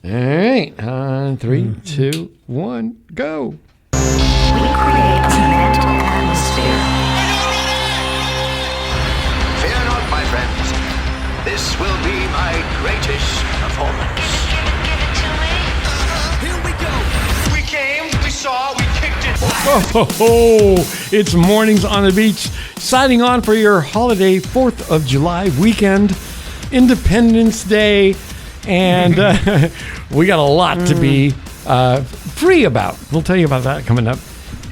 All right. On 3, 2, 1, go. We create a mental atmosphere. Fear not, my friends. This will be my greatest performance. Give it to me. Here we go. We came, we saw, we kicked it. Oh, it's Mornings on the Beach, signing on for your holiday 4th of July weekend, Independence Day, and we got a lot to be free about. We'll tell you about that coming up.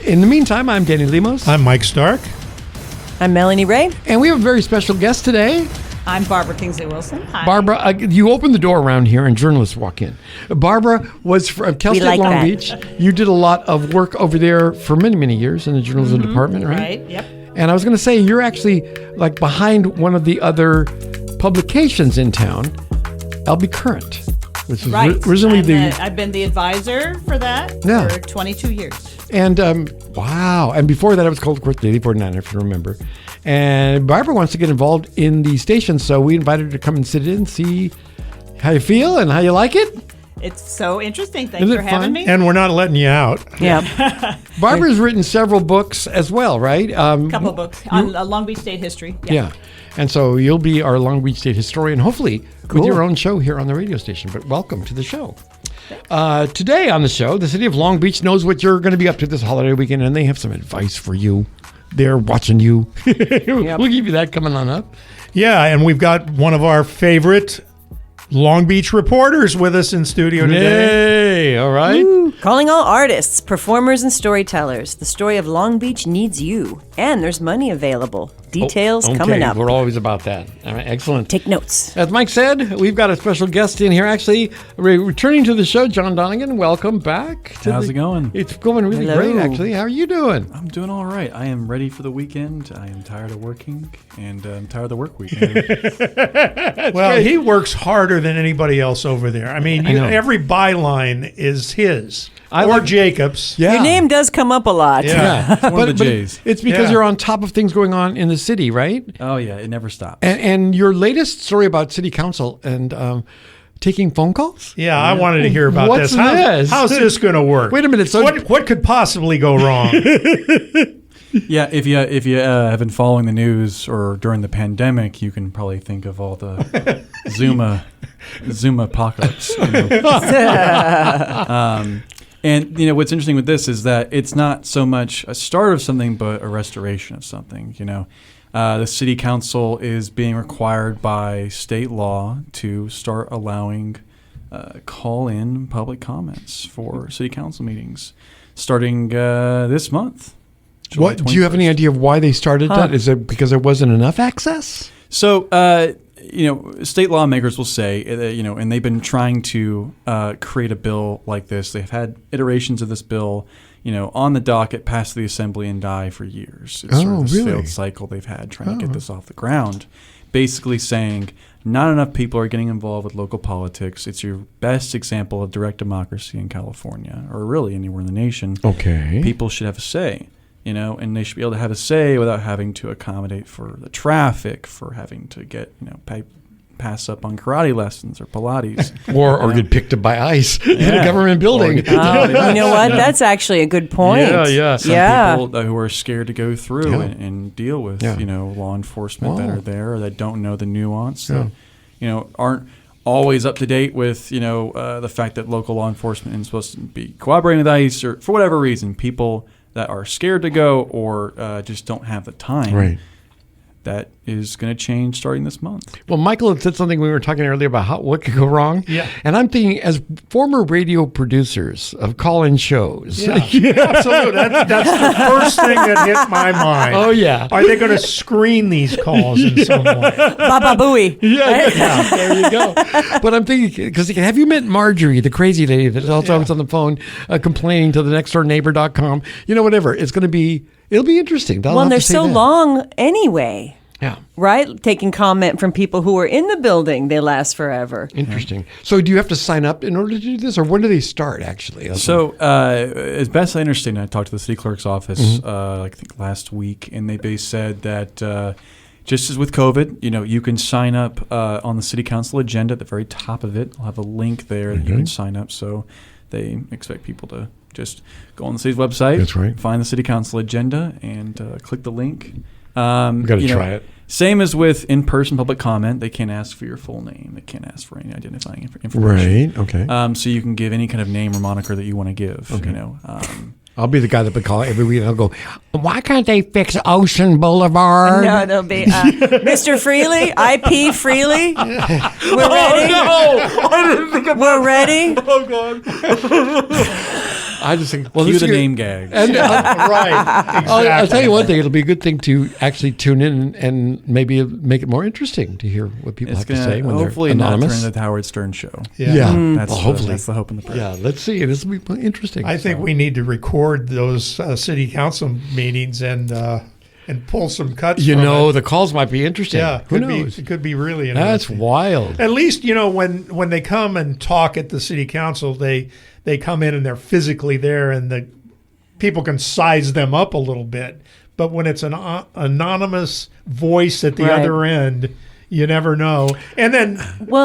In the meantime, I'm Danny Lemos. I'm Mike Stark. I'm Melanie Ray. And we have a very special guest today. I'm Barbara Kingsley Wilson. Hi. Barbara, you opened the door around here and journalists walk in. Barbara was from Cal State Long Beach. You did a lot of work over there for many, many years in the journalism department, right? Right, yep. And I was going to say, you're actually like behind one of the other publications in town, LB Current, which was Right. originally I've been the advisor for that Yeah. for 22 years. And wow. And before that, it was called, of course, Daily 49, if you remember. And Barbara wants to get involved in the station, so we invited her to come and sit in and see how you feel and how you like it. It's so interesting. Thanks Isn't for it having fun? me. And we're not letting you out. Yeah, Barbara's written several books as well, right? a couple of books on Long Beach State history. Yeah. And so you'll be our Long Beach State historian, hopefully, with your own show here on the radio station. But welcome to the show. Today on the show, the city of Long Beach knows what you're going to be up to this holiday weekend, and they have some advice for you. They're watching you. We'll give you that coming on up. Yeah, and we've got one of our favorite Long Beach reporters with us in studio today. Yay! All right. Calling all artists, performers, and storytellers. The story of Long Beach needs you, and there's money available. Details coming up. We're always about that. All right, excellent. Take notes. As Mike said, we've got a special guest in here. Actually, returning to the show, John Donegan. Welcome back. How's it going? It's going really Hello. great, actually. How are you doing? I'm doing all right. I am ready for the weekend. I am tired of working, and I'm tired of the work week. Well, he works harder than anybody else over there. I mean, I know. every byline is his I or like- Jacob's. Yeah. Your name does come up a lot. Yeah. One of the J's. It's because Yeah. you're on top of things going on in the city, right? Oh, yeah, it never stops. And your latest story about city council and taking phone calls? Yeah, I wanted to hear about What's this. this? How's this going to work? Wait a minute, so- what could possibly go wrong? Yeah, if you have been following the news or during the pandemic, you can probably think of all the Zoom apocalypse. You know? And you know what's interesting with this is that it's not so much a start of something, but a restoration of something. You know, the city council is being required by state law to start allowing call-in public comments for city council meetings, starting this month. July What do you have any 21st. idea of why they started that? Is it because there wasn't enough access? So, you know, state lawmakers will say, you know, and they've been trying to create a bill like this. They've had iterations of this bill, you know, on the docket, pass the assembly and die for years. It's sort of this really? failed cycle they've had trying to get this off the ground. Basically saying not enough people are getting involved with local politics. It's your best example of direct democracy in California, or really anywhere in the nation. Okay. People should have a say. You know, and they should be able to have a say without having to accommodate for the traffic, for having to get, you know, pass up on karate lessons or Pilates. Or get picked up by ICE in a Yeah. government building. You know what? That's actually a good point. Yeah. Some people who are scared to go through Yeah. and deal with, Yeah. you know, law enforcement that Wow. are there or that don't know the nuance, Yeah. that, you know, aren't always up to date with, you know, the fact that local law enforcement is supposed to be cooperating with ICE or for whatever reason, people that are scared to go or just don't have the time. Right. That is going to change starting this month. Well, Michael had said something we were talking earlier about what could go wrong. Yeah. And I'm thinking, as former radio producers of call-in shows. Yeah, absolutely. That's the first thing that hit my mind. Oh, yeah. Are they going to screen these calls in some way? Baba Booey. Yeah. There you go. But I'm thinking, because have you met Marjorie, the crazy lady that's also always on the phone complaining to the nextdoorneighbor.com? You know, whatever. It'll be interesting. They'll Well, have and to they're say so that. long anyway. Yeah. Right? Taking comment from people who are in the building, they last forever. Interesting. So do you have to sign up in order to do this, or when do they start, actually? So, as best I understand, I talked to the city clerk's office, I think last week, and they said that just as with COVID, you can sign up on the city council agenda at the very top of it. I'll have a link there that you can sign up. So they expect people to just go on the city's website. That's right. Find the city council agenda and click the link. Got to try it. Same as with in-person public comment. They can't ask for your full name. They can't ask for any identifying information. Right. Okay. So you can give any kind of name or moniker that you want to give. Okay. I'll be the guy that would call every week. I'll go, why can't they fix Ocean Boulevard? No, they'll be Mr. Freely, IP Freely. We're ready. I didn't think about We're ready. Oh, God. I just think, cue the name gag. And, Right. Exactly. I'll tell you one thing. It'll be a good thing to actually tune in and maybe make it more interesting to hear what people have to say when they're hopefully anonymous. not turn into the Howard Stern show. Yeah. Hopefully. That's the hope and the prayer. Yeah, let's see. This will be interesting. I think we need to record those city council meetings and pull some cuts. From it. The calls might be interesting. Yeah, Who could knows? it could be really That's interesting. wild. At least when they come and talk at the city council, they come in and they're physically there, and the people can size them up a little bit. But when it's an anonymous voice at the Right. other end, you never know. And then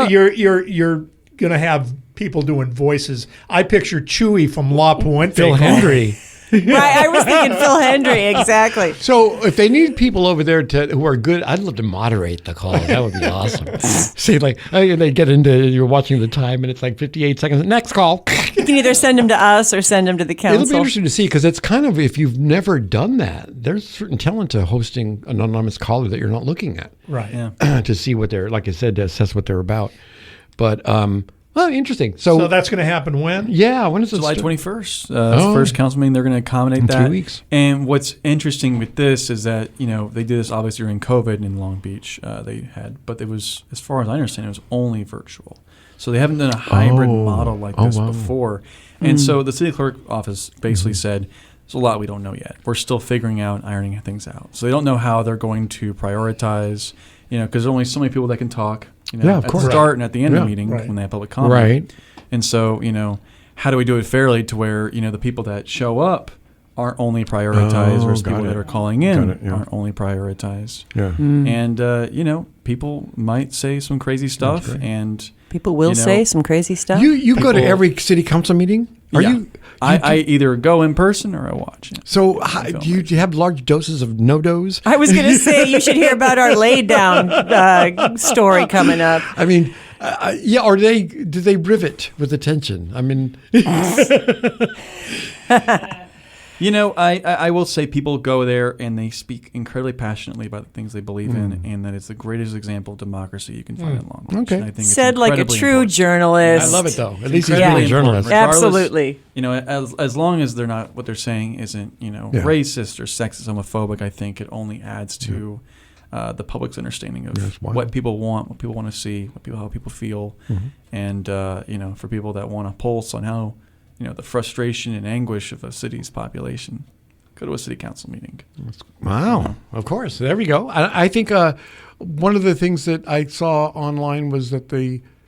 you're gonna have people doing voices. I picture Chewy from La Puente. Phil Hendry. Right, I was thinking Phil Hendry, exactly. So if they need people over there who are good, I'd love to moderate the call. That would be awesome. See, they get into, you're watching the time and it's like 58 seconds. Next call. You can either send them to us or send them to the council. It'll be interesting to see because it's kind of, if you've never done that, there's certain talent to hosting an anonymous caller that you're not looking at. Right. Yeah. To see what they're, like I said, to assess what they're about. But, interesting. So that's going to happen when? Yeah, when is it? July 21st. The first council meeting. They're going to accommodate that. 2 weeks. And what's interesting with this is that, they did this obviously during COVID in Long Beach. But it was, as far as I understand, it was only virtual. So they haven't done a hybrid model like this before. And so the city clerk office basically said, there's a lot we don't know yet. We're still figuring out, ironing things out. So they don't know how they're going to prioritize, because there's only so many people that can talk. Yeah, of at course. the start and at the end of Yeah. the meeting Right. when they have public comment. Right. And so, how do we do it fairly to where, the people that show up aren't only prioritized versus got people it. that are calling in Got it, yeah. aren't only prioritized. Yeah. And, people might say some crazy stuff and People will say some crazy stuff. You go to People- every city council meeting? Are yeah. you? I either go in person or I watch it. So do you have large doses of no-dos? I was going to say you should hear about our laid down story coming up. I mean, or do they rivet with attention? I mean, I will say people go there and they speak incredibly passionately about the things they believe in, and that it's the greatest example of democracy you can find in Long Beach. Okay. And I think it's Said like a incredibly true important. journalist. I love it though. At least he's incredibly really a journalist. Regardless, Absolutely. As long as they're not, what they're saying isn't, racist or sexist, homophobic, I think it only adds to the public's understanding of That's wild. what people want, what people want to see, how people feel, and for people that want a pulse on how the frustration and anguish of a city's population, go to a city council meeting. Wow. Of course. There we go. I think one of the things that I saw online was that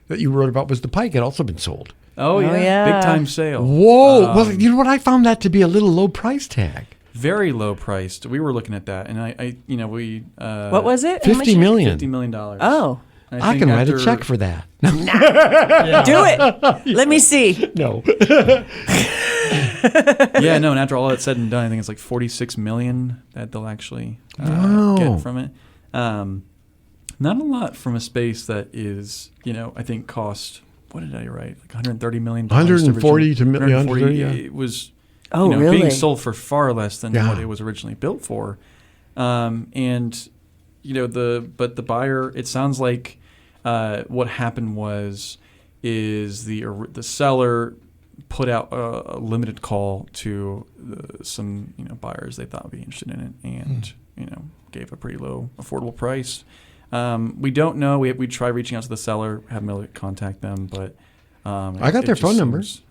you wrote about was the Pike had also been sold. Oh yeah. Big time sale. Whoa. Well, you know what? I found that to be a little low price tag. Very low priced. We were looking at that, and we. What was it? How much? $50 million. $50 million. Oh. I can write a check for that. Do it. Let me see. No. Yeah, no, and after all that's said and done, I think it's like $46 million that they'll actually get from it. Not a lot from a space that is, I think cost, what did I write? Like $130 million. 140 to 140. yeah. It was really? being sold for far less than Yeah. what it was originally built for. And the buyer, it sounds like what happened is the seller put out a limited call to some buyers they thought would be interested in it, and gave a pretty low affordable price. We don't know. We tried reaching out to the seller, haven't been able to contact them, but I got their just phone number. seems-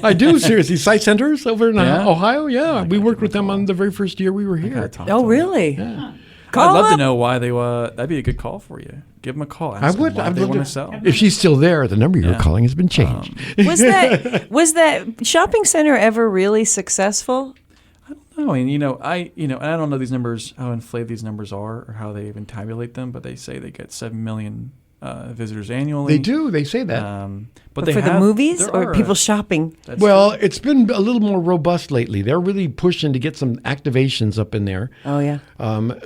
I do, seriously. Site Centers over in Yeah? Ohio? Yeah. We gotta worked give with them them a on call. the very first year we were here. Gotta talk to Oh, them. really? Yeah. Call I'd love up. to know why they. That'd be a good call for you. Give them a call. I Ask would. them why I'd they love want to to sell. If she's still there, the number you're Yeah. calling has been changed. Was that shopping center ever really successful? Oh, and I don't know these numbers, how inflated these numbers are, or how they even tabulate them, but they say they get 7 million visitors annually. They do. They say that. But For the movies or people shopping? Well, it's been a little more robust lately. They're really pushing to get some activations up in there. Oh, yeah.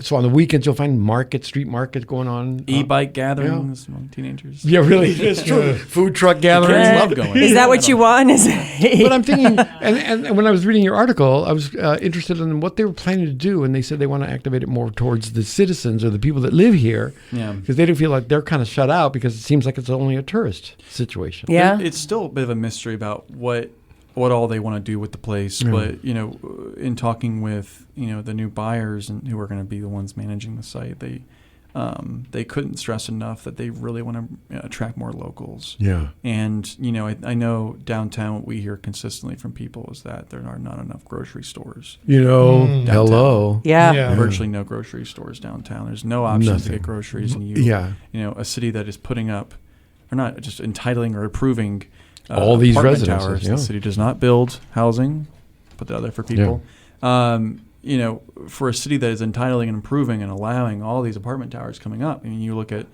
So on the weekends, you'll find street markets going on. E-bike gatherings among teenagers. Yeah, really. It's true. Food truck gatherings. Kids love going. Is that what you want? But I'm thinking, and when I was reading your article, I was interested in what they were planning to do, and they said they want to activate it more towards the citizens or the people that live here, because they don't feel like they're kind of shut out because it seems like it's only a tourist situation. Yeah. It's still a bit of a mystery about what all they want to do with the place. But in talking with the new buyers and who are going to be the ones managing the site, they couldn't stress enough that they really want to attract more locals. Yeah. And I know downtown what we hear consistently from people is that there are not enough grocery stores. Hello. Yeah. Virtually no grocery stores downtown. There's no options to get groceries, and a city that is putting up, or not just entitling or approving all these apartment residences. towers. Yeah. The city does not build housing, put that out there for people. For a city that is entitling and improving and allowing all these apartment towers coming up. I mean, you look at,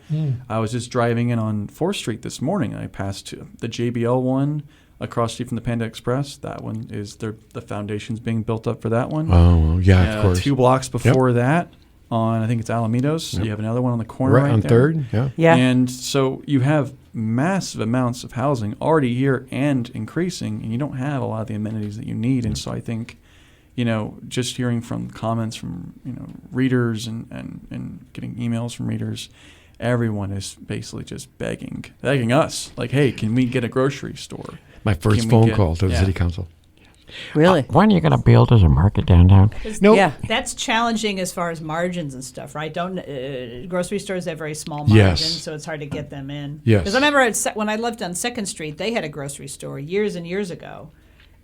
I was just driving in on 4th Street this morning, and I passed the JBL one across the street from the Panda Express. That one is the foundation's being built up for that one. Oh, yeah, of course. 2 blocks before that, on I think it's Alamedos. You have another one on the corner right on there. 3rd. Yeah. And so you have massive amounts of housing already here and increasing, and you don't have a lot of the amenities that you need. And so I think, just hearing from comments from readers and getting emails from readers, everyone is basically just begging us, like, hey, can we get a grocery store? My first phone call to the city council. Really? When are you going to build us a market downtown? Nope. Yeah. That's challenging as far as margins and stuff, right? Grocery stores have very small margins, so it's hard to get them in. Yes. Because I remember when I lived on 2nd Street, they had a grocery store years and years ago.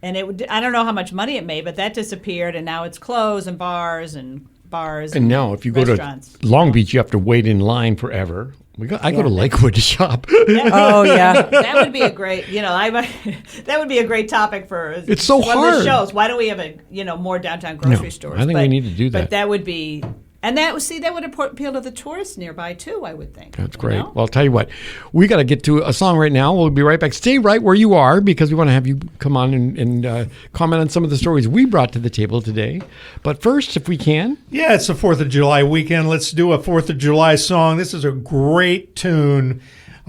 And I don't know how much money it made, but that disappeared, and now it's clothes and bars and And now if you go to Long Beach, you have to wait in line forever. I go to Lakewood to shop. Oh, yeah. That would be a great, that would be a great topic for it's so one hard. of the shows. Why don't we have more downtown grocery stores? I think we need to do that. But that would be, and that would appeal to the tourists nearby too, I would think. That's great. Well, I'll tell you what, we got to get to a song right now. We'll be right back. Stay right where you are because we want to have you come on and comment on some of the stories we brought to the table today. But first, if we can. Yeah, it's the 4th of July weekend. Let's do a 4th of July song. This is a great tune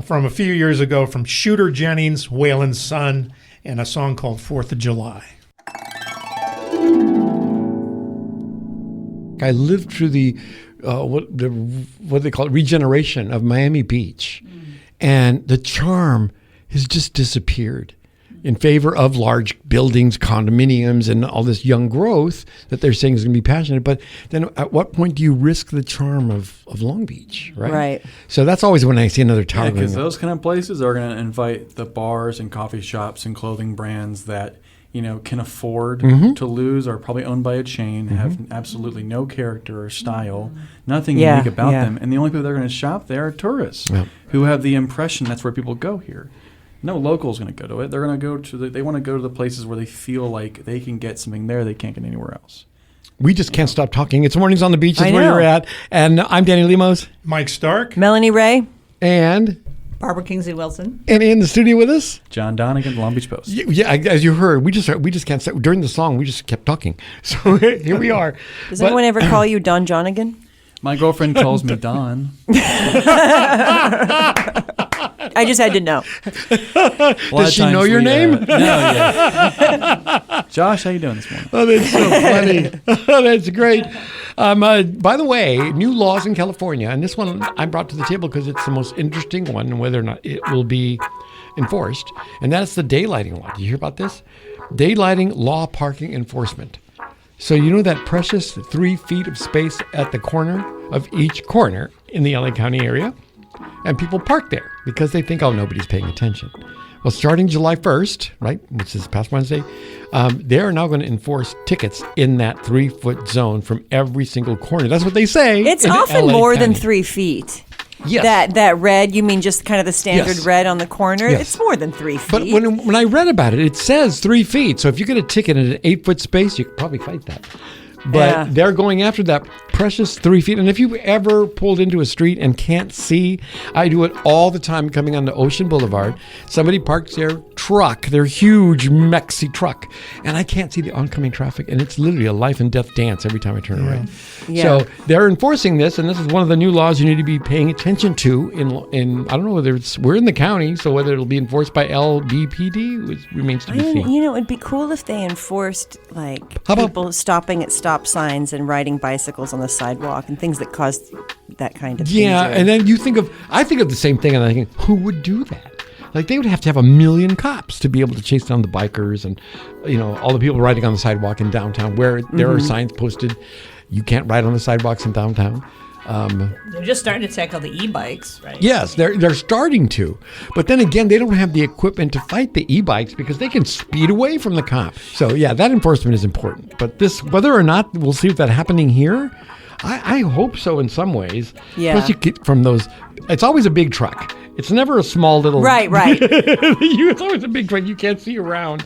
from a few years ago from Shooter Jennings, Waylon's son, and a song called 4th of July. I lived through the what they call it, regeneration of Miami Beach, and the charm has just disappeared in favor of large buildings, condominiums, and all this young growth that they're saying is going to be passionate. But then at what point do you risk the charm of Long Beach, right? Right. So that's always when I see another tower. Because those kind of places are going to invite the bars and coffee shops and clothing brands that can afford to lose, are probably owned by a chain, have absolutely no character or style, nothing unique about them. And the only people that are going to shop there are tourists who have the impression that's where people go here. No local's going to go to it. They're going to go to they want to go to the places where they feel like they can get something there they can't get anywhere else. We just can't stop talking. It's Mornings on the Beach. That's I where know. you're at. And I'm Danny Lemos. Mike Stark. Melanie Ray. And Barbara Kingsley Wilson. in the studio with us, John Donegan, Long Beach Post. Yeah, as you heard, we just can't stop. During the song, we just kept talking. So here we are. Does anyone ever call you Don Jonigan? My girlfriend calls me Don. I just had to know. Does she know your name? No, yeah. Josh, how you doing this morning? Oh, that's so funny. That's great. By the way, new laws in California, and this one I brought to the table because it's the most interesting one, and whether or not it will be enforced, and that's the daylighting law. Did you hear about this? Daylighting law parking enforcement. So you know that precious 3 feet of space at the corner of each corner in the LA County area? And people park there because they think, oh, nobody's paying attention. Well, starting July 1st, right, which is past Wednesday, they are now going to enforce tickets in that 3-foot zone from every single corner. That's what they say. It's in often LA more than County. 3 feet. Yes. That red, you mean just kind of the standard Yes. red on the corner? Yes. It's more than 3 feet. But when I read about it, it says 3 feet. So if you get a ticket in an 8-foot space, you could probably fight that. But Yeah. they're going after that precious 3 feet. And if you've ever pulled into a street and can't see, I do it all the time coming onto Ocean Boulevard. Somebody parks their truck, their huge Mexi truck, and I can't see the oncoming traffic. And it's literally a life and death dance every time I turn around. Yeah. So they're enforcing this, and this is one of the new laws you need to be paying attention to. In I don't know whether we're in the county, so whether it'll be enforced by LBPD remains to be seen. You know, it'd be cool if they enforced like How about- people stopping at stop signs and riding bicycles on the sidewalk and things that cause that kind of Yeah, danger. and then I think of the same thing, and I think, who would do that? Like, they would have to have 1 million cops to be able to chase down the bikers and, all the people riding on the sidewalk in downtown where there are signs posted, you can't ride on the sidewalks in downtown. They're just starting to tackle the e-bikes, right? Yes, they're starting to. But then again, they don't have the equipment to fight the e-bikes because they can speed away from the cop. So, yeah, that enforcement is important. But whether or not we'll see that happening here, I hope so in some ways. Yeah. Especially from those, it's always a big truck. It's never a small little. Right. It's always a big truck you can't see around.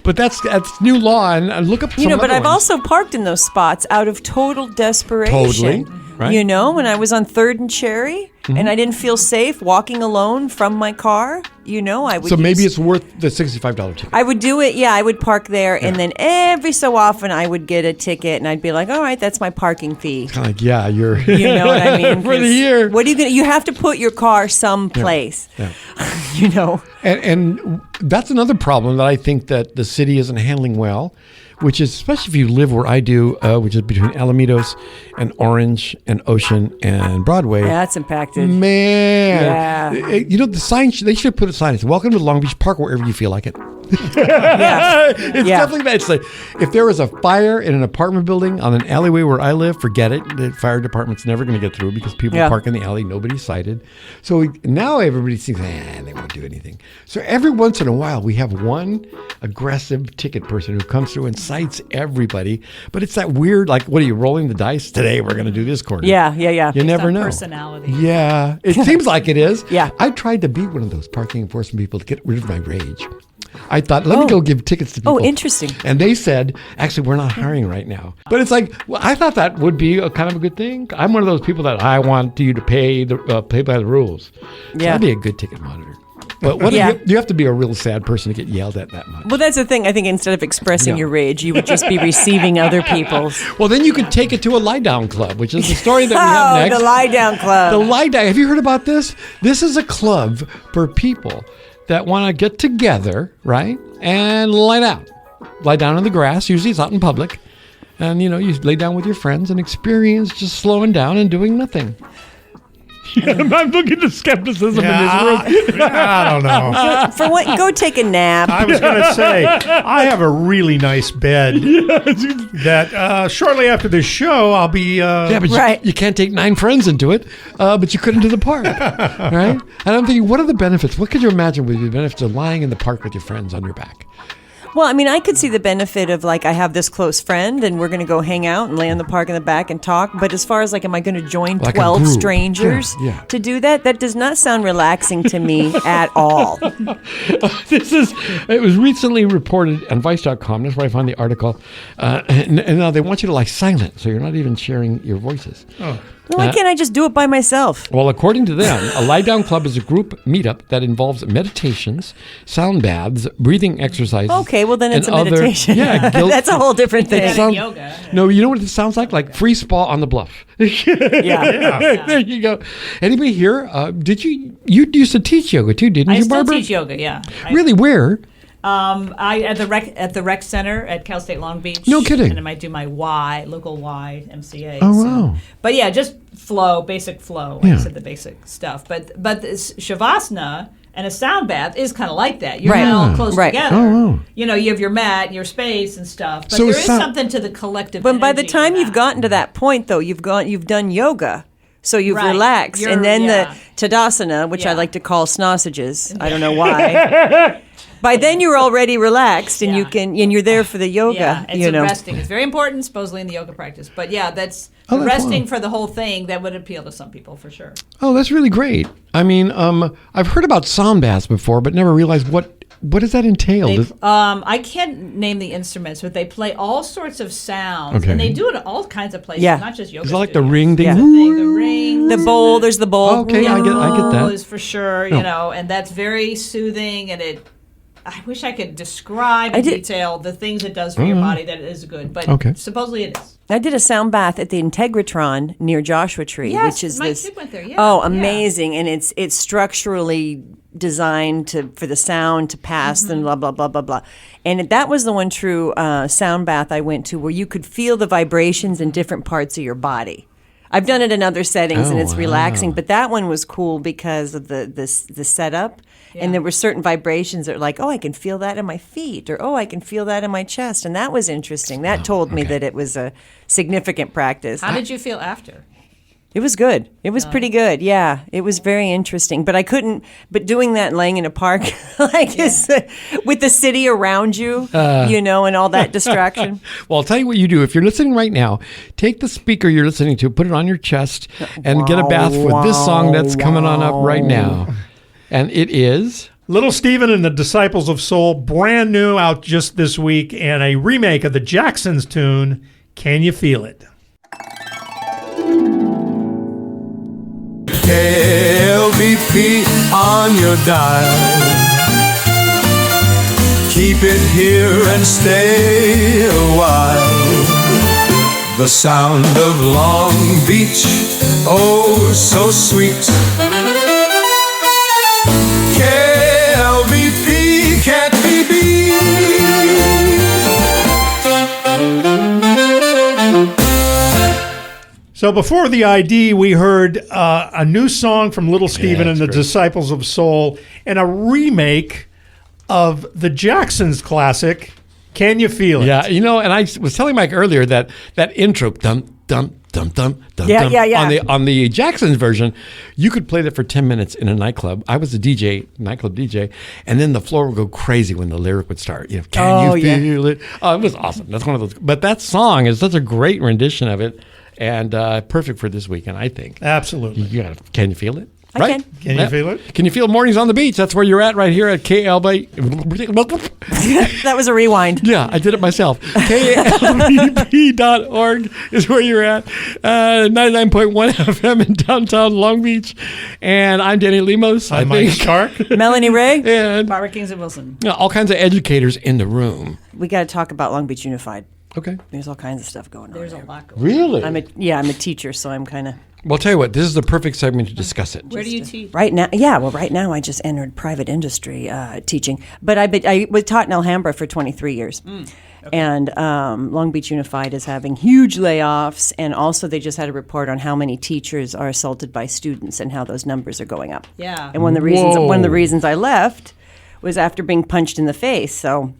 But that's new law, and look up some But other I've ones. also parked in those spots out of total desperation. Totally, right. When I was on 3rd and Cherry and I didn't feel safe walking alone from my car, I would So maybe it's worth the $65 ticket. I would do it. Yeah, I would park there, and then every so often I would get a ticket, and I'd be like, "All right, that's my parking fee." Kind of like, yeah, you're. You know what I mean? For the 'Cause year. What are you gonna? You have to put your car someplace. Yeah. And that's another problem that I think that the city isn't handling well, which is, especially if you live where I do, which is between Alamitos and Orange and Ocean and Broadway. Yeah, that's impacted. Man. Yeah. The sign, they should put a sign. It's welcome to Long Beach, park wherever you feel like it. Yeah. It's definitely bad. It's like, if there was a fire in an apartment building on an alleyway where I live, forget it. The fire department's never going to get through because people park in the alley. Nobody's cited. So now everybody thinks, they won't do anything. So every once in a while, we have one aggressive ticket person who comes through and cites everybody. But it's that weird, like, what are you, rolling the dice? Today we're going to do this corner. Yeah. You never on know. personality. Yeah. It seems like it is. Yeah. I tried to be one of those parking enforcement people to get rid of my rage. I thought, let me go give tickets to people. Oh, interesting. And they said, actually, we're not hiring right now. But it's like, well, I thought that would be a kind of a good thing. I'm one of those people that I want you to pay by the rules. So Yeah. I'd be a good ticket monitor. But what you have to be a real sad person to get yelled at that much. Well, that's the thing. I think instead of expressing your rage, you would just be receiving other people's. Well, then you could take it to a lie down club, which is the story that we have next. The lie down club. The lie down. Have you heard about this? This is a club for people that want to get together, right, and lie down. Lie down in the grass. Usually it's out in public. And, you lay down with your friends and experience just slowing down and doing nothing. I'm looking at skepticism in this room. I don't know. For what? Go take a nap. I was going to say, I have a really nice bed that shortly after this show, I'll be... Yeah, but Right. you can't take 9 friends into it, but you could into the park, right? And I'm thinking, what are the benefits? What could you imagine would be the benefits of lying in the park with your friends on your back? Well, I mean, I could see the benefit of like I have this close friend and we're going to go hang out and lay in the park in the back and talk. But as far as like, am I going to join Like a 12 group. strangers Yeah. to do that? That does not sound relaxing to me at all. It was recently reported on Vice.com. That's where I found the article. And now they want you to lie silent, so you're not even sharing your voices. Why can't I just do it by myself? Well, according to them, a lie down club is a group meetup that involves meditations, sound baths, breathing exercises. Okay, well then it's a and other- meditation. Yeah, That's a whole different thing. Yeah. sound- yoga. No, you know what it sounds like? Like free spa on the bluff. Yeah. There you go. Anybody here? Did you used to teach yoga too, didn't I you, still Barbara? teach yoga, yeah. Really? Where? I at the rec center at Cal State Long Beach. No kidding. And I might do my local Y MCA. Oh, wow. But yeah, just basic flow. Yeah. I said the basic stuff. But this Shavasana and a sound bath is kind of like that. You're Right. all close Right. together. Oh, wow. You have your mat, your space, and stuff. But So there it's is not- something to the collective. But by the energy time of you've that. gotten to that point, though, you've done yoga. So you've Right. relaxed. You're- And then yeah. the Tadasana, which I Yeah. like to call snossages. I don't know why. By then you're already relaxed and Yeah. and you're there for the yoga. Yeah, it's you know. resting. It's very important, supposedly, in the yoga practice. But yeah, that's that's resting fun. for the whole thing. That would appeal to some people for sure. Oh, that's really great. I mean, I've heard about sound baths before, but never realized what does that entail? I can't name the instruments, but they play all sorts of sounds, Okay. and they do it at all kinds of places, Yeah. not just yoga. Is it like the studios. ring thing? Yeah. The ring, The bowl, there's the bowl. Okay, I get that. is for sure, you know, and that's very soothing, and I wish I could describe in detail the things it does for your body that is good, but supposedly it is. I did a sound bath at the Integratron near Joshua Tree, Yes, which is my this. kid went there, yeah. Oh, Yeah. amazing! And it's structurally designed for the sound to pass and blah blah blah blah blah. And that was the one true sound bath I went to where you could feel the vibrations in different parts of your body. I've done it in other settings and it's relaxing, but that one was cool because of the setup. And there were certain vibrations that were like, oh, I can feel that in my feet, or oh, I can feel that in my chest, and that was interesting. That told me that it was a significant practice. How did you feel after? It was good. It was pretty good. Yeah, it was very interesting. But I couldn't. But doing that, laying in a park, with the city around you, and all that distraction. Well, I'll tell you what you do. If you're listening right now, take the speaker you're listening to, put it on your chest, and get a bath with this song that's coming on up right now. And it is Little Steven and the Disciples of Soul, brand new, out just this week, and a remake of the Jacksons tune, Can You Feel It? KLBP on your dial. Keep it here and stay a while. The sound of Long Beach, oh so sweet. KLBP can't be beat. So before the ID, we heard a new song from Little Steven and the great. Disciples of Soul, and a remake of the Jacksons classic, Can You Feel It? yeah. And I was telling Mike earlier that intro, dum dum dum dum dum. Yeah, dum, yeah, yeah. On the Jacksons version, you could play that for 10 minutes in a nightclub. I was a nightclub DJ, and then the floor would go crazy when the lyric would start. Can you feel it? Oh, it was awesome. That's one of those. But that song is such a great rendition of it. And perfect for this weekend, I think. Absolutely. Can you feel it? I Right? Can you feel it? Can you feel Mornings on the Beach? That's where you're at right here at KLB. That was a rewind. Yeah, I did it myself. KLBP.org is where you're at. 99.1 FM in downtown Long Beach. And I'm Danny Lemos. I'm Mike Carr. Melanie Ray, And Barbara Kings and Wilson. all kinds of educators in the room. we got to talk about Long Beach Unified. Okay. There's all kinds of stuff going on. There's there. a lot going on. Really? I'm a teacher, so I'm kind of Well, I'll tell you what, this is the perfect segment to discuss it. Where do you teach? right now. Yeah, well, right now I just entered private industry teaching, but I was taught in Alhambra for 23 years, and Long Beach Unified is having huge layoffs, and also they just had a report on how many teachers are assaulted by students and how those numbers are going up. Yeah. And one of the reasons I left was after being punched in the face. So.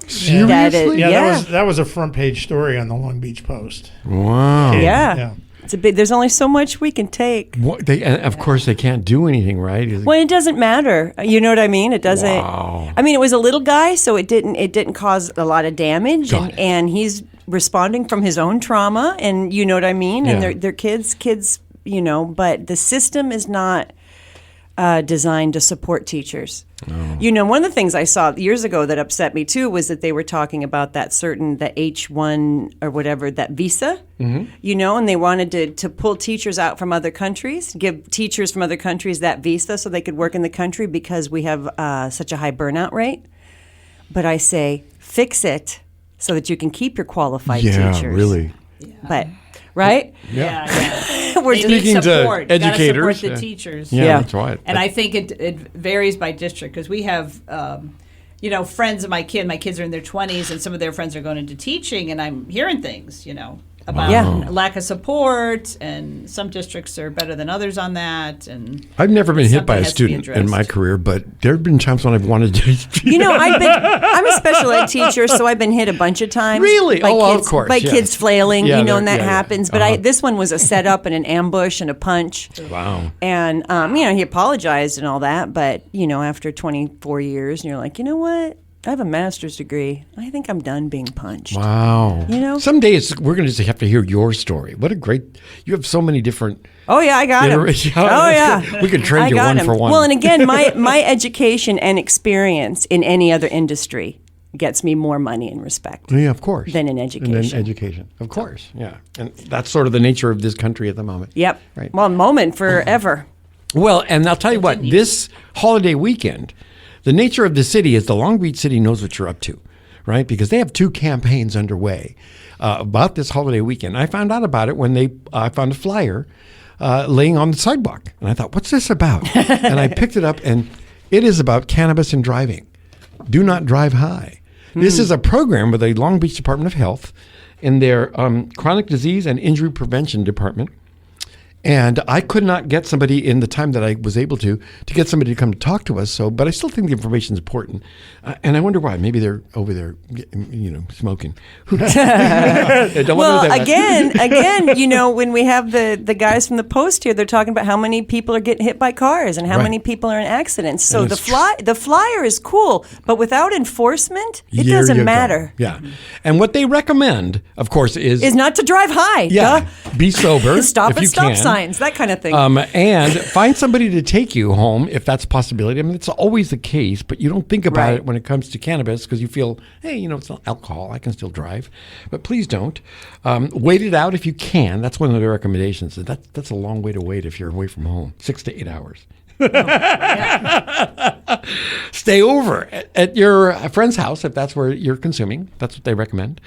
Seriously? That is- Yeah, that was a front page story on the Long Beach Post. Wow. Yeah. It's a big. There's only so much we can take. And of course, they can't do anything, right? Well, it doesn't matter. You know what I mean? It doesn't. Wow. I mean, it was a little guy, so it didn't cause a lot of damage, Got it. and he's responding from his own trauma, and you know what I mean. Yeah. And they're kids, but the system is not designed to support teachers. Oh. One of the things I saw years ago that upset me too was that they were talking about the H1 or whatever, that visa, and they wanted to pull teachers out from other countries, give teachers from other countries that visa so they could work in the country because we have such a high burnout rate. But I say, fix it so that you can keep your qualified teachers. Yeah, really. But, right? Yeah. We're They just need Speaking to support. You gotta educators, support the yeah. teachers. Yeah, that's right. And I think it varies by district because we have, friends of my kids. My kids are in their 20s, and some of their friends are going into teaching, and I'm hearing things, about Yeah. lack of support, and some districts are better than others on that. And I've never been hit by something a has to be student in my addressed. career, but there have been times when I've wanted to. I'm a special ed teacher, so I've been hit a bunch of times. Really? By Oh, of kids, course, By yeah. kids flailing, Yeah, and that yeah. happens. But this one was a setup and an ambush and a punch. Wow. And, he apologized and all that. But, after 24 years, and you're like, you know what? I have a master's degree. I think I'm done being punched. Wow. Someday we're going to just have to hear your story. What a great, you have so many different. Oh, yeah, I got him. Oh, yeah. We could trade you one for one. Well, and again, my education and experience in any other industry gets me more money and respect. Yeah, of course. Than in education. Of course, yeah. And that's sort of the nature of this country at the moment. Yep. Right. Well, moment forever. Well, and I'll tell you what, this holiday weekend, the nature of the city is the Long Beach City knows what you're up to, right? Because they have 2 campaigns underway about this holiday weekend. I found out about it when I found a flyer laying on the sidewalk. And I thought, what's this about? And I picked it up, and it is about cannabis and driving. Do not drive high. This is a program with the Long Beach Department of Health in their chronic disease and injury prevention department. And I could not get somebody in the time that I was able to get somebody to come to talk to us. But I still think the information is important. And I wonder why. Maybe they're over there, smoking. Who knows? Well, again, when we have the guys from the Post here, they're talking about how many people are getting hit by cars and how many people are in accidents. So the flyer is cool, but without enforcement, it doesn't matter. Go. Yeah. And what they recommend, of course, is not to drive high. Yeah. Be sober. Stop if at you stop can. signs, that kind of thing. And find somebody to take you home if that's a possibility. I mean, it's always the case, but you don't think about it when it comes to cannabis because you feel, hey, it's not alcohol. I can still drive. But please don't. Wait it out if you can. That's one of the recommendations. That's a long way to wait if you're away from home, 6 to 8 hours. Stay over at your friend's house if that's where you're consuming. That's what they recommend.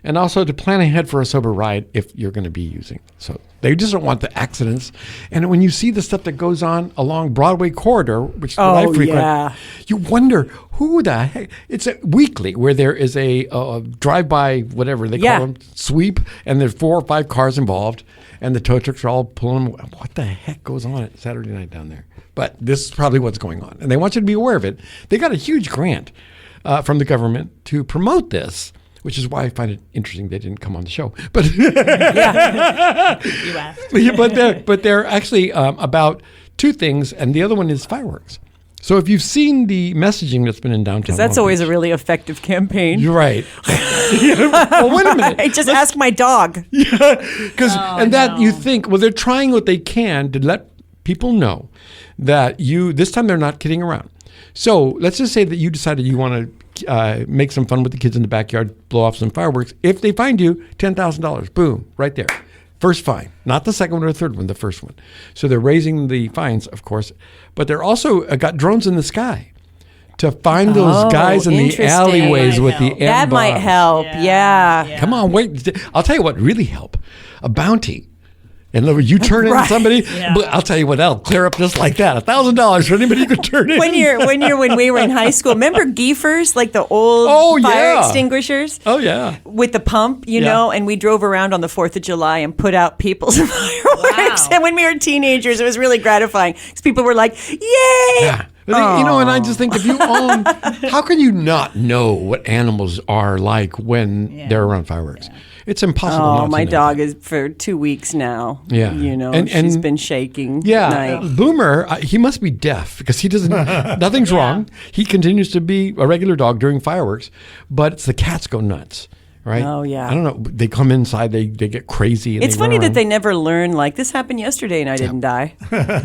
And also to plan ahead for a sober ride if you're going to be using. So they just don't want the accidents. And when you see the stuff that goes on along Broadway corridor, which is what I frequent, you wonder who the heck. It's a weekly where there is a drive-by, whatever they call them, sweep, and there's 4 or 5 cars involved, and the tow trucks are all pulling them. What the heck goes on at Saturday night down there? But this is probably what's going on. And they want you to be aware of it. They got a huge grant from the government to promote this, which is why I find it interesting they didn't come on the show. But You asked. but they're actually about 2 things, and the other one is fireworks. So if you've seen the messaging that's been in downtown, because that's Long always Beach, a really effective campaign. You're right. Well, wait a minute. I just ask my dog. You think, well, they're trying what they can to let people know that this time they're not kidding around. So let's just say that you decided you want to make some fun with the kids in the backyard, blow off some fireworks. If they find you, $10,000, boom, right there. First fine, not the second one or the third one, the first one. So they're raising the fines, of course, but they're also got drones in the sky to find those guys in the alleyways with the that might bombs. help. Yeah. Come on, wait. I'll tell you what really help. A bounty. And you turn in somebody, I'll tell you what, that'll clear up just like that. $1,000 for anybody you could turn in. When we were in high school, remember geefers, like the old fire extinguishers? Oh, yeah. With the pump, you know, and we drove around on the 4th of July and put out people's fireworks. Wow. And when we were teenagers, it was really gratifying because people were like, yay! Yeah. And I just think if you own, how can you not know what animals are like when they're around fireworks? Yeah. It's impossible not to my know dog that. is for 2 weeks now. Yeah. And she's been shaking. Yeah. Boomer, he must be deaf because he doesn't, nothing's wrong. He continues to be a regular dog during fireworks, but it's the cats go nuts. Right? Oh, yeah. I don't know. They come inside, they get crazy. And it's funny that they never learn, like, this happened yesterday and I didn't die. Right?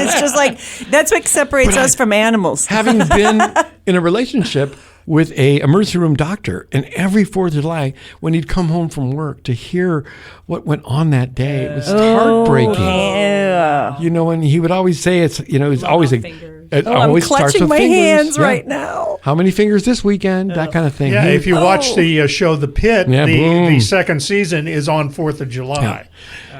It's just like, that's what separates us from animals. Having been in a relationship with a emergency room doctor, and every 4th of July, when he'd come home from work to hear what went on that day, it was heartbreaking. Yeah. And he would always say it's always I'm clutching my hands right now. How many fingers this weekend? That kind of thing. Yeah, if you watch the show The Pit, boom. the second season is on 4th of July.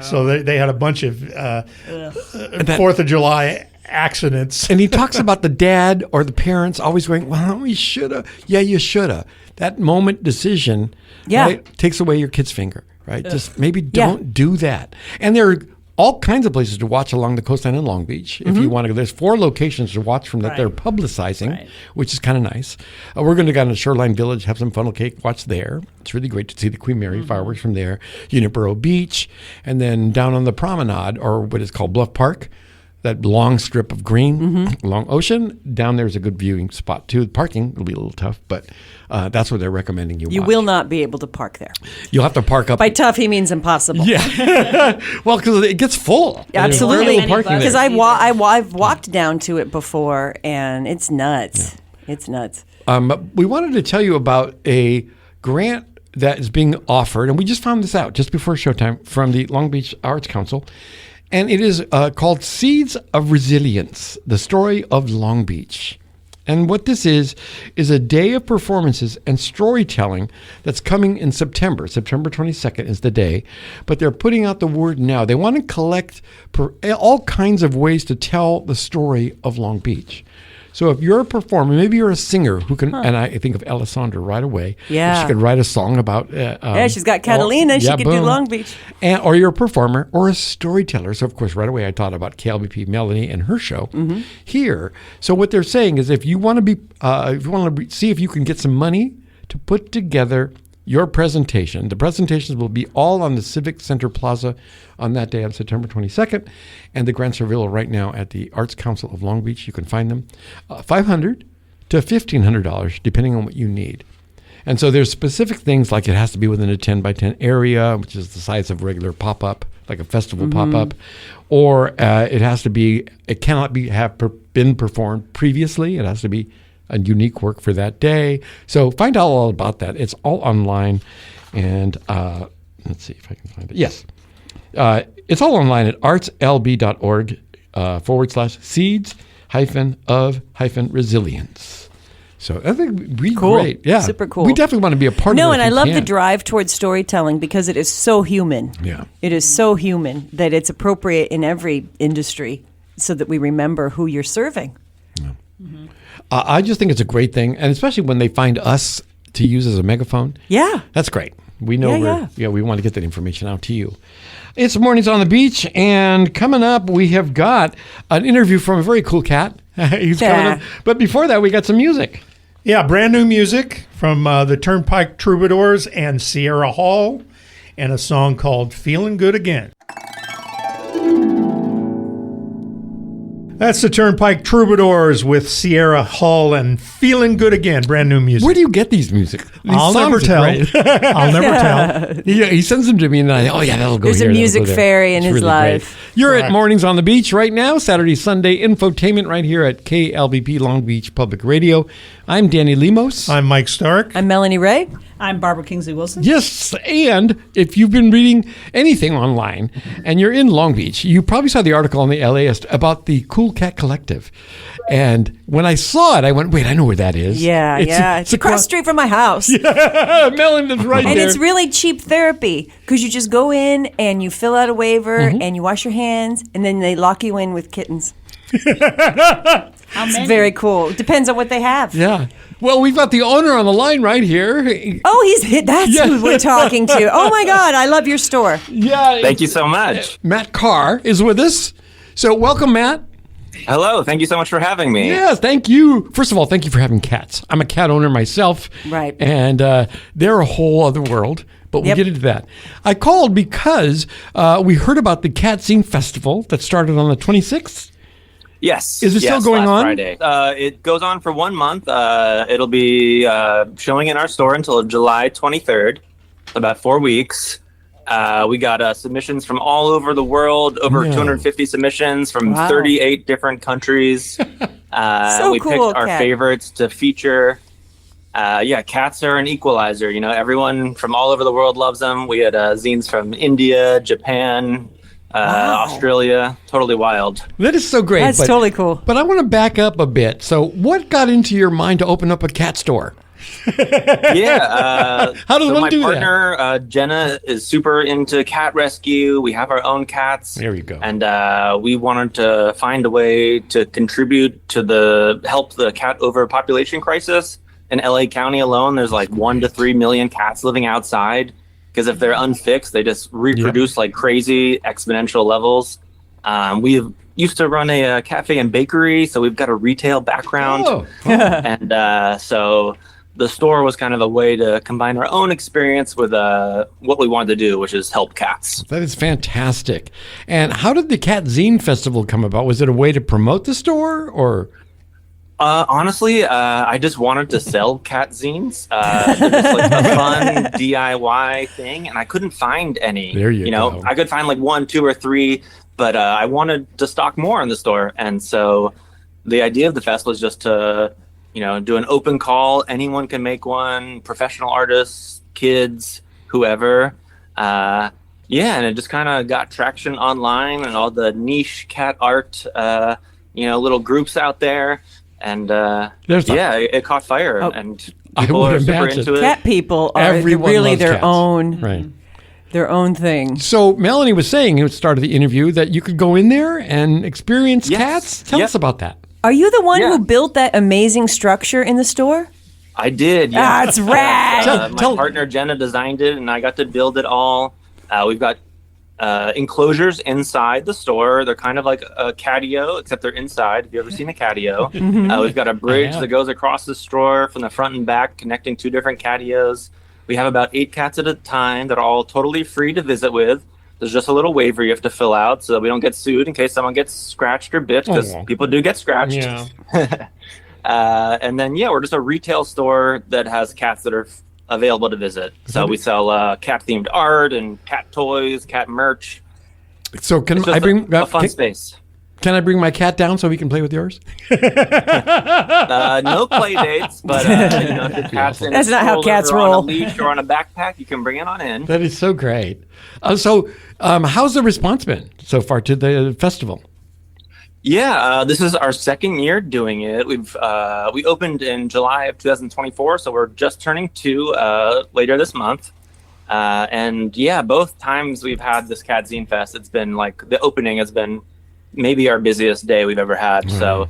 So they had a bunch of 4th of July accidents. And he talks about the dad or the parents always going, well, we shoulda. Yeah, you shoulda. That moment decision right, takes away your kid's finger, right? Just maybe don't do that. And there are all kinds of places to watch along the coastline in Long Beach. If you want to go, there's 4 locations to watch from that they're publicizing, which is kind of nice. We're going to go to Shoreline Village, have some funnel cake, watch there. It's really great to see the Queen Mary fireworks from there. Uniborough Beach, and then down on the promenade, or what is called Bluff Park, that long strip of green along Ocean. Down there's a good viewing spot too. Parking will be a little tough, but that's what they're recommending you watch. You will not be able to park there. You'll have to park up. By tough, he means impossible. Yeah. Well, because it gets full. Absolutely. Because I've I've walked down to it before, and it's nuts. Yeah. It's nuts. We wanted to tell you about a grant that is being offered, and we just found this out just before showtime from the Long Beach Arts Council. And it is called Seeds of Resilience, the story of Long Beach. And what this is a day of performances and storytelling that's coming in September. September 22nd is the day. But they're putting out the word now. They want to collect all kinds of ways to tell the story of Long Beach. So if you're a performer, maybe you're a singer who can, and I think of Alessandra right away. Yeah. She could write a song about. She's got Catalina. She could do Long Beach. Or you're a performer or a storyteller. So of course, right away I thought about KLBP Melanie and her show here. So what they're saying is, if you want to be, see if you can get some money to put together your presentation. The presentations will be all on the Civic Center Plaza on that day on September 22nd. And the grants are available right now at the Arts Council of Long Beach. You can find them $500 to $1,500, depending on what you need. And so there's specific things like it has to be within a 10 by 10 area, which is the size of a regular pop-up, like a festival pop-up. Or it cannot have been performed previously. It has to be a unique work for that day. So find out all about that. It's all online. And let's see if I can find it. Yes. It's all online at artslb.org /seeds-of-resilience. So I think it'd be great. Yeah. Super cool. We definitely want to be a part of it. No, and I love the drive towards storytelling because it is so human. Yeah. It is so human that it's appropriate in every industry so that we remember who you're serving. Yeah. I just think it's a great thing, and especially when they find us to use as a megaphone. Yeah. That's great. We know we want to get that information out to you. It's Mornings on the Beach, and coming up, we have got an interview from a very cool cat. He's coming up. But before that, we got some music. Yeah, brand new music from the Turnpike Troubadours and Sierra Hall, and a song called Feeling Good Again. That's the Turnpike Troubadours with Sierra Hall and Feeling Good Again, brand new music. Where do you get these music? I'll never tell. I'll never tell. He sends them to me, and that'll go There's here. a music fairy in his life. Great. You're at Mornings on the Beach right now, Saturday, Sunday infotainment right here at KLBP Long Beach Public Radio. I'm Danny Lemos. I'm Mike Stark. I'm Melanie Ray. I'm Barbara Kingsley Wilson. Yes, and if you've been reading anything online and you're in Long Beach, you probably saw the article on the LAist about the Cool Cat Collective. And when I saw it, I went, wait, I know where that is. Yeah, it's across the street from my house. Yeah, Melanie is right there. And it's really cheap therapy because you just go in and you fill out a waiver and you wash your hands, and then they lock you in with kittens. How many? It's very cool. Depends on what they have. Yeah. Well, we've got the owner on the line right here. Oh, that's who we're talking to. Oh, my God. I love your store. Yeah. Thank you so much. Matt Carr is with us. So welcome, Matt. Hello. Thank you so much for having me. Yes, thank you. First of all, thank you for having cats. I'm a cat owner myself. Right. And they're a whole other world. But we'll get into that. I called because we heard about the Cat Scene Festival that started on the 26th. Yes. Is it still going last on? Friday. It goes on for 1 month. It'll be showing in our store until July 23rd, about 4 weeks. We got submissions from all over the world, over 250 submissions from 38 different countries. We picked our favorites to feature. Cats are an equalizer. You know, everyone from all over the world loves them. We had zines from India, Japan, Australia. Totally wild. That is so great. That's totally cool. But I want to back up a bit. So what got into your mind to open up a cat store? Yeah. How does so one my do that? partner, Jenna, is super into cat rescue. We have our own cats. There you go. And we wanted to find a way to contribute to help the cat overpopulation crisis. In LA County alone, there's like 1 to 3 million cats living outside. Because if they're unfixed, they just reproduce like crazy exponential levels. We used to run a cafe and bakery, so we've got a retail background. Oh. And so the store was kind of a way to combine our own experience with what we wanted to do, which is help cats. That is fantastic. And how did the Cat Zine Festival come about? Was it a way to promote the store, or? Honestly, I just wanted to sell cat zines. They're just like a fun DIY thing, and I couldn't find any. There you know, go. I could find like 1, 2, or 3, but I wanted to stock more in the store. And so the idea of the fest was just to, do an open call. Anyone can make one, professional artists, kids, whoever. And it just kind of got traction online and all the niche cat art, little groups out there. And it caught fire, and people would are super imagine. into it. Cat people are Everyone really loves their cats. own, Right. their own thing. So Melanie was saying at the start of the interview that you could go in there and experience Yes. cats. Tell Yep. us about that. Are you the one Yeah. who built that amazing structure in the store? I did. Yeah. Ah, it's rad. My partner Jenna designed it, and I got to build it all. We've got enclosures inside the store. They're kind of like a catio, except they're inside. Have you ever seen a catio? We've got a bridge that goes across the store from the front and back, connecting 2 different catios. We have about 8 cats at a time that are all totally free to visit with. There's just a little waiver you have to fill out so that we don't get sued in case someone gets scratched or bit, because people do get scratched. Yeah. And then, we're just a retail store that has cats that are available to visit. So we sell cat-themed art and cat toys, cat merch. So can It's I just bring a fun space? Can I bring my cat down so he can play with yours? No play dates, but if the cat's in That's a not how stroller cats or roll. on a leash or on a backpack, you can bring it on in. That is so great. How's the response been so far to the festival? Yeah, this is our second year doing it. We opened in July of 2024, so we're just turning 2 later this month. Both times we've had this Cat Zine Fest, it's been like the opening has been maybe our busiest day we've ever had. So,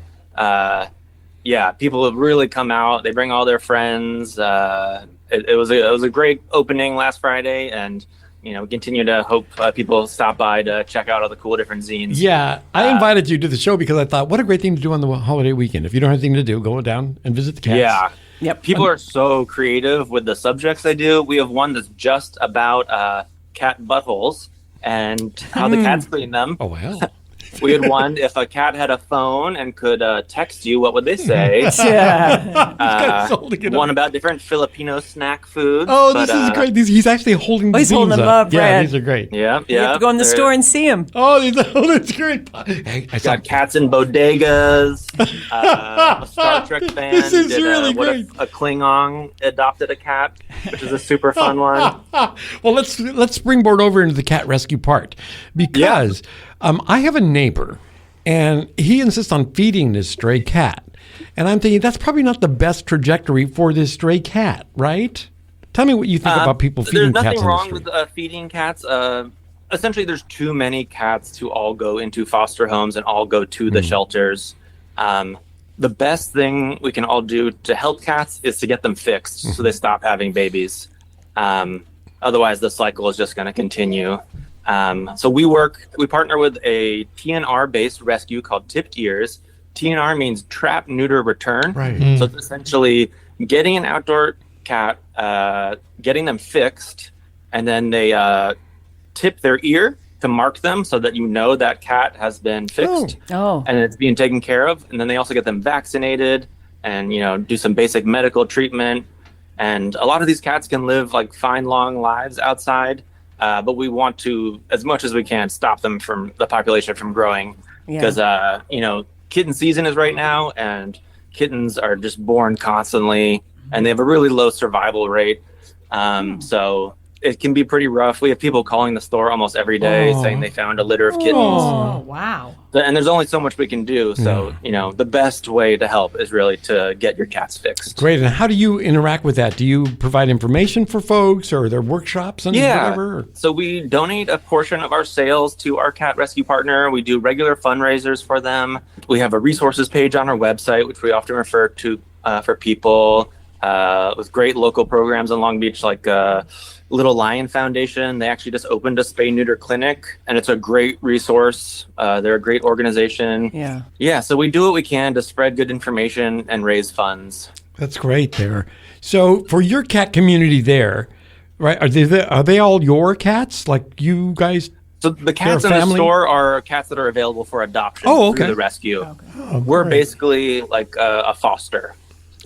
people have really come out. They bring all their friends. It was a great opening last Friday, and we continue to hope people stop by to check out all the cool different zines. Yeah, I invited you to the show because I thought, what a great thing to do on the holiday weekend. If you don't have anything to do, go down and visit the cats. Yeah. Yep. People are so creative with the subjects they do. We have one that's just about cat buttholes and how the cats clean them. Oh, wow. We had one, if a cat had a phone and could text you, what would they say? One about different Filipino snack foods. Oh, this is great. He's actually holding the he's holding zines them up, Yeah, Brad. these are great. Yeah, You have to go in the store and see them. Oh, that's great. Hey, I saw Got cats in bodegas. A Star Trek fan This is did really what great. a Klingon adopted a cat, which is a super fun one. Well, let's springboard over into the cat rescue part because I have a neighbor, and he insists on feeding this stray cat, and I'm thinking that's probably not the best trajectory for this stray cat, right? Tell me what you think about people feeding There's cats nothing on the wrong street. with feeding cats. Essentially, there's too many cats to all go into foster homes and all go to the shelters. The best thing we can all do to help cats is to get them fixed so they stop having babies. Otherwise, the cycle is just going to continue. So we partner with a TNR-based rescue called Tipped Ears. TNR means trap, neuter, return. Right. So it's essentially getting an outdoor cat, getting them fixed, and then they tip their ear to mark them so that that cat has been fixed and it's being taken care of. And then they also get them vaccinated and, do some basic medical treatment. And a lot of these cats can live like fine, long lives outside. But we want to, as much as we can, stop them from the population from growing because, kitten season is right now and kittens are just born constantly and they have a really low survival rate. So it can be pretty rough. We have people calling the store almost every day saying they found a litter of kittens. Oh, wow. And there's only so much we can do. So, the best way to help is really to get your cats fixed. Great. And how do you interact with that? Do you provide information for folks, or are there workshops and whatever? So we donate a portion of our sales to our cat rescue partner. We do regular fundraisers for them. We have a resources page on our website, which we often refer to for people with great local programs in Long Beach, like Little Lion Foundation. They actually just opened a spay-neuter clinic, and it's a great resource. They're a great organization. Yeah, so we do what we can to spread good information and raise funds. That's great there. So for your cat community there, right, are they all your cats? Like you guys? So the cats in the store are cats that are available for adoption through the rescue. We're basically like a foster.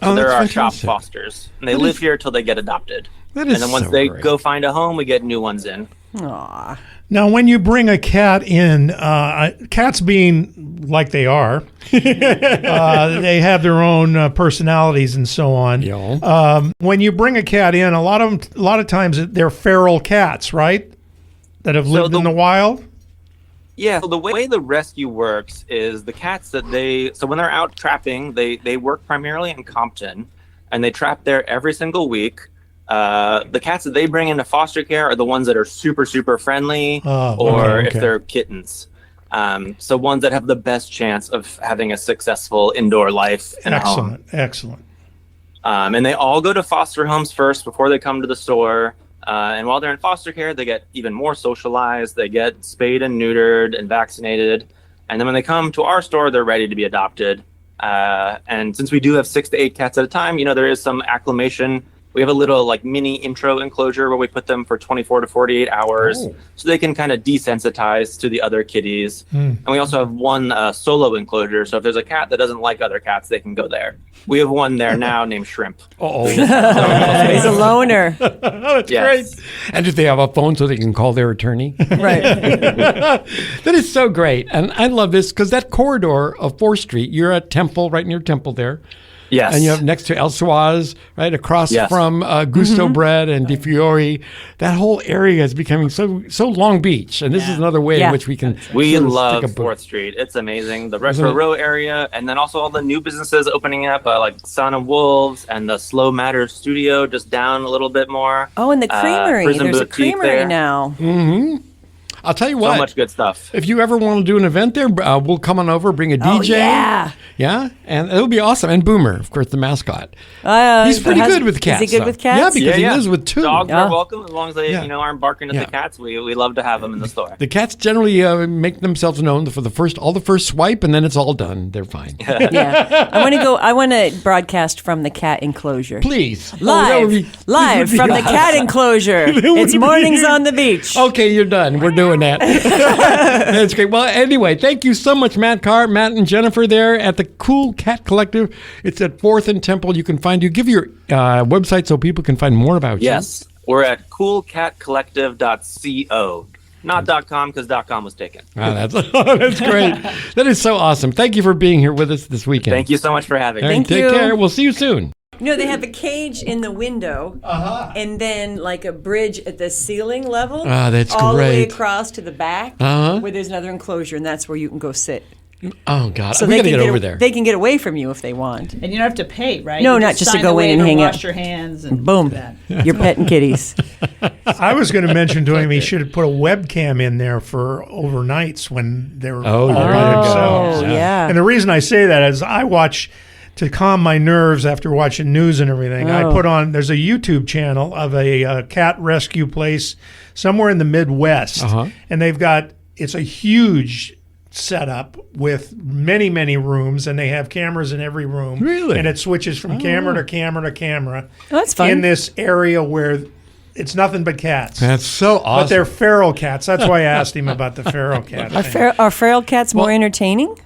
So they're our shop fosters. And they live here till they get adopted. And then once they go find a home, we get new ones in. Aw. Now, when you bring a cat in, cats being like they are, they have their own personalities and so on. When you bring a cat in, a lot of times they're feral cats, right? That have lived in the wild. Yeah, so the way the rescue works is the cats that so when they're out trapping, they work primarily in Compton, and they trap there every single week. The cats that they bring into foster care are the ones that are super, super friendly, if they're kittens. So ones that have the best chance of having a successful indoor life in a home. Excellent. And they all go to foster homes first before they come to the store. And while they're in foster care, they get even more socialized. They get spayed and neutered and vaccinated. And then when they come to our store, they're ready to be adopted. And since we do have 6 to 8 cats at a time, there is some acclimation. We have a little like mini intro enclosure where we put them for 24 to 48 hours so they can kind of desensitize to the other kitties. And we also have one solo enclosure. So if there's a cat that doesn't like other cats, they can go there. We have one there now named Shrimp. He's a loner. That's great. And do they have a phone so they can call their attorney? Right. That is so great. And I love this because that corridor of 4th Street, you're at Temple, right near Temple there. Yes. And you have next to El Suaz, right across from Gusto Bread and Di Fiori. That whole area is becoming so Long Beach. And this is another way in which we can. We love 4th Street. It's amazing. The Retro Row area, and then also all the new businesses opening up, like Son of Wolves and the Slow Matter Studio just down a little bit more. Oh, and the creamery. There's a creamery now. Mm-hmm. I'll tell you what. So much good stuff. If you ever want to do an event there, we'll come on over, bring a DJ. Oh, yeah. And it'll be awesome. And Boomer, of course, the mascot. He's pretty good with cats. Is he good with cats? Yeah, because he lives with 2. Dogs are welcome as long as they aren't barking at the cats. We love to have them in the store. The cats generally make themselves known for the first swipe, and then it's all done. They're fine. I want to broadcast from the cat enclosure. Please. Live from the cat enclosure. It's Mornings on the Beach. Okay, you're done. We're doing that. That's great. Well, anyway, thank you so much, Matt Carr, Matt and Jennifer there at the Cool Cat Collective. It's at 4th and Temple. You can find you. Give your website so people can find more about you. Yes, we're at coolcatcollective.co. Not .com because .com was taken. That's great. That is so awesome. Thank you for being here with us this weekend. Thank you so much for having me. Thank you. Take care. We'll see you soon. They have a cage in the window, and then like a bridge at the ceiling level. That's all great. the way across to the back, where there's another enclosure, and that's where you can go sit. Oh God! So we got to get over there. They can get away from you if they want. And you don't have to pay, right? No, you not just to sign go the in and waiver, hang out. wash your hands, and Boom, do that. you're petting kitties. I was going to mention to him he should have put a webcam in there for overnights when they were all by themselves. Yeah. And the reason I say that is I watch. To calm my nerves after watching news and everything, I put on, there's a YouTube channel of a cat rescue place somewhere in the Midwest. And it's a huge setup with many, many rooms, and they have cameras in every room. Really? And it switches from camera to camera to camera. Oh, that's fun. In this area where it's nothing but cats. That's so awesome. But they're feral cats. That's why I asked him about the feral cat thing. Are feral cats more entertaining?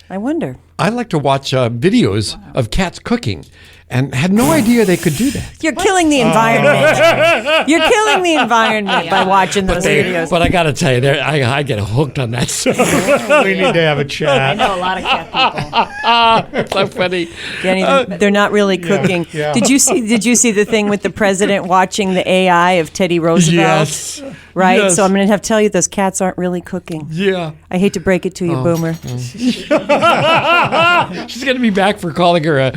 I wonder. I like to watch videos of cats cooking, and had no idea they could do that. You're killing the environment. You're killing the environment by watching those videos. But I got to tell you, I get hooked on that stuff. We need to have a I chat. know a lot of cat people. So funny. Danny, they're not really cooking. yeah. Did you see the thing with the president watching the AI of Teddy Roosevelt? Yes. Right? Yes. So I'm going to have to tell you those cats aren't really cooking. Yeah. I hate to break it to you, Boomer. She's going to be back for calling her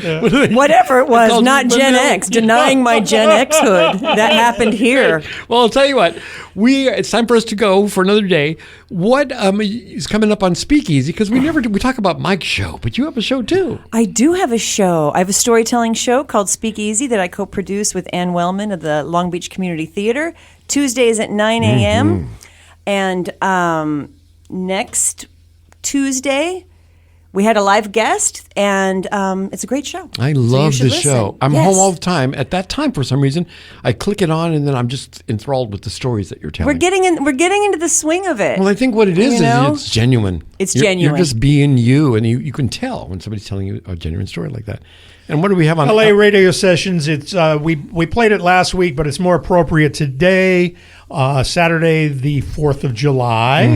Whatever it was, called not Gen millennial. X, denying my Gen X hood. That happened here. Well, I'll tell you what. It's time for us to go for another day. What is coming up on Speakeasy? Because we talk about Mike's show, but you have a show too. I do have a show. I have a storytelling show called Speakeasy that I co-produce with Ann Wellman of the Long Beach Community Theater. Tuesdays at 9 a.m. And next Tuesday, we had a live guest, and it's a great show. I So you love should the show. listen. I'm Yes. home all the time. At that time, for some reason, I click it on, and then I'm just enthralled with the stories that you're telling. We're getting into the swing of it. Well, I think what it is You know? it's genuine. It's You're genuine. just being you, and you can tell when somebody's telling you a genuine story like that. And what do we have on LA Radio Sessions. It's we played it last week, but it's more appropriate today, Saturday, the 4th of July.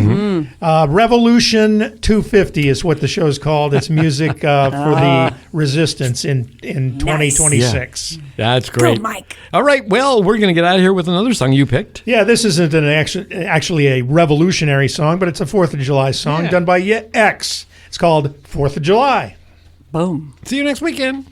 Revolution 250 is what the show's called. It's music for the resistance in 2026. That's great. Go, Mike. All right. Well, we're going to get out of here with another song you picked. Yeah, this isn't actually a revolutionary song, but it's a 4th of July song done by X. It's called 4th of July. Boom. See you next weekend.